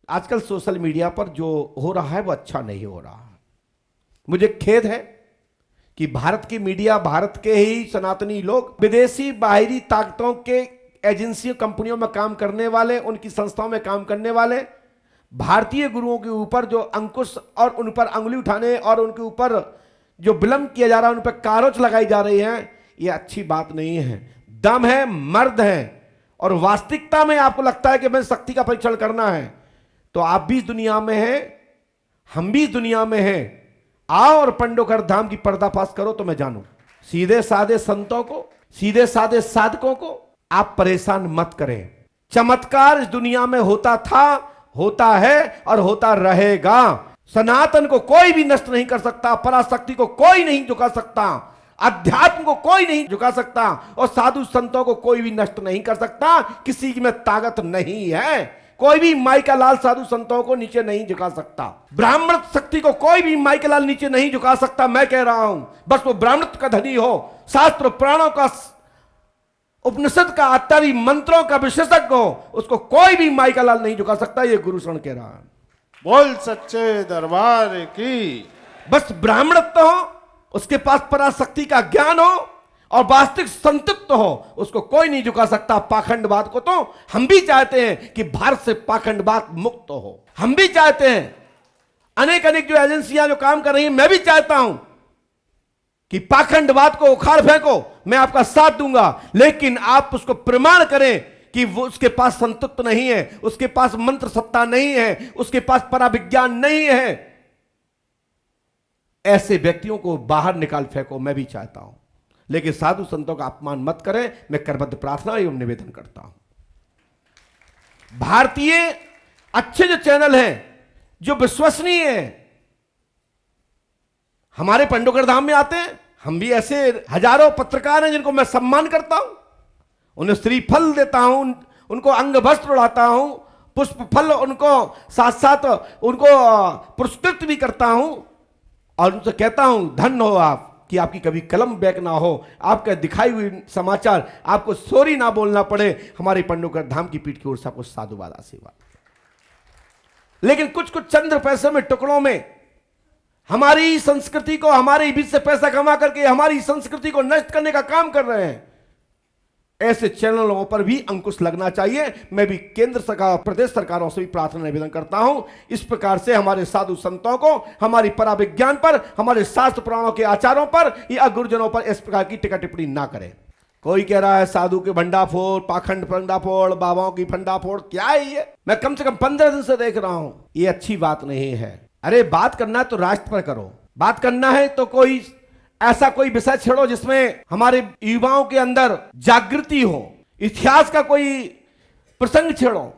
आजकल social media पर जो हो रहा है वो अच्छा नहीं हो रहा। मुझे खेद है कि भारत की मीडिया, भारत के ही सनातनी लोग विदेशी बाहरी ताकतों के एजेंसियों, कंपनियों में काम करने वाले, उनकी संस्थाओं में काम करने वाले भारतीय गुरुओं के ऊपर जो अंकुश और उन पर अंगुली उठाने और उनके ऊपर जो विलंब किया जा रहा है, उन पर कारोच लगाई जा रही है, ये अच्छी बात नहीं है। दम है, मर्द है और वास्तविकता में आपको लगता है कि मैं शक्ति का परीक्षण करना है, तो आप भी इस दुनिया में हैं, हम भी इस दुनिया में हैं। आओ और पंडोकर धाम की पर्दाफाश करो तो मैं जानूं। सीधे साधे संतों को, सीधे साधे साधकों को आप परेशान मत करें। चमत्कार इस दुनिया में होता था, होता है और होता रहेगा। सनातन को कोई भी नष्ट नहीं कर सकता, पराशक्ति को कोई नहीं झुका सकता, अध्यात्म को कोई नहीं झुका सकता और साधु संतों को कोई भी नष्ट नहीं कर सकता। किसी में ताकत नहीं है। कोई भी माई का लाल साधु संतों को नीचे नहीं झुका सकता। ब्राह्मण शक्ति को कोई भी माई का लाल नीचे नहीं झुका सकता। मैं कह रहा हूं, बस वो ब्राह्मण का धनी हो, शास्त्र पुराणों का, उपनिषद का आचार्य, मंत्रों का विशेषज्ञ हो, उसको कोई भी माई का लाल नहीं झुका सकता। ये गुरुशरण कह रहा है। बोल सच्चे दरबार की। बस ब्राह्मणत्व हो, उसके पास पराशक्ति का ज्ञान हो और वास्तविक संतृप्त हो, उसको कोई नहीं झुका सकता। पाखंडवाद को तो हम भी चाहते हैं कि भारत से पाखंडवाद मुक्त हो। हम भी चाहते हैं, अनेक अनेक जो एजेंसियां जो काम कर रही हैं, मैं भी चाहता हूं कि पाखंडवाद को उखाड़ फेंको, मैं आपका साथ दूंगा। लेकिन आप उसको प्रमाण करें कि वो उसके पास संतृप्त नहीं है, उसके पास मंत्र सत्ता नहीं है, उसके पास पराविज्ञान नहीं है। ऐसे व्यक्तियों को बाहर निकाल फेंको, मैं भी चाहता हूं। लेकिन साधु संतों का अपमान मत करें, मैं करबद्ध प्रार्थना एवं निवेदन करता हूं। भारतीय अच्छे जो चैनल हैं, जो विश्वसनीय हैं, हमारे पंडोकर धाम में आते हैं। हम भी ऐसे हजारों पत्रकार हैं जिनको मैं सम्मान करता हूं, उन्हें श्रीफल देता हूं, उनको अंग वस्त्र उड़ाता हूं, पुष्प फल उनको साथ साथ उनको पुरस्कृत भी करता हूं और उनसे कहता हूं धन्य हो आप कि आपकी कभी कलम बैक ना हो, आपका दिखाई हुई समाचार आपको सॉरी ना बोलना पड़े। हमारे पंडोकर धाम की पीठ की ओर से आपको साधुवाद, आशीर्वाद। लेकिन कुछ कुछ चंद पैसे में, टुकड़ों में हमारी संस्कृति को, हमारे बीच से पैसा कमा करके हमारी संस्कृति को नष्ट करने का काम कर रहे हैं। ऐसे चैनलों पर भी अंकुश लगना चाहिए। मैं भी केंद्र सरकार, प्रदेश सरकारों से भी प्रार्थना निवेदन करता हूं, इस प्रकार से हमारे साधु संतों को, हमारी पराविज्ञान पर, हमारे शास्त्र पुराणों के आचारों पर या गुरुजनों पर इस प्रकार की टिक्का टिप्पणी ना करें। कोई कह रहा है साधु के भंडाफोड़, पाखंड भंडाफोड़, बाबाओं की भंडाफोड़, क्या है ये? मैं कम से कम 15 दिन से देख रहा हूं। ये अच्छी बात नहीं है। अरे बात करना है तो राष्ट्र पर करो, बात करना है तो कोई ऐसा कोई विषय छेड़ो जिसमें हमारे युवाओं के अंदर जागृति हो। इतिहास का कोई प्रसंग छेड़ो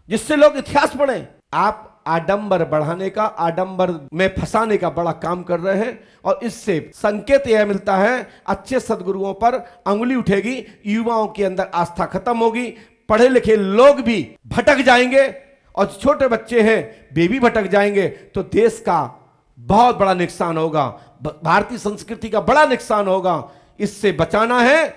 जिससे लोग इतिहास पढ़ें। आप आडंबर बढ़ाने का, आडंबर में फंसाने का बड़ा काम कर रहे हैं और इससे संकेत यह मिलता है अच्छे सदगुरुओं पर अंगुली उठेगी, युवाओं के अंदर आस्था खत्म होगी, पढ़े लिखे लोग भी भटक जाएंगे और छोटे बच्चे हैं वे भी भटक जाएंगे, तो देश का बहुत बड़ा नुकसान होगा, भारतीय संस्कृति का बड़ा नुकसान होगा। इससे बचाना है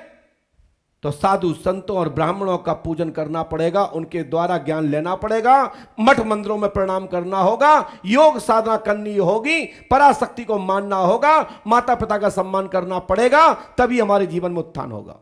तो साधु संतों और ब्राह्मणों का पूजन करना पड़ेगा, उनके द्वारा ज्ञान लेना पड़ेगा, मठ मंदिरों में प्रणाम करना होगा, योग साधना करनी होगी, पराशक्ति को मानना होगा, माता पिता का सम्मान करना पड़ेगा, तभी हमारे जीवन में उत्थान होगा।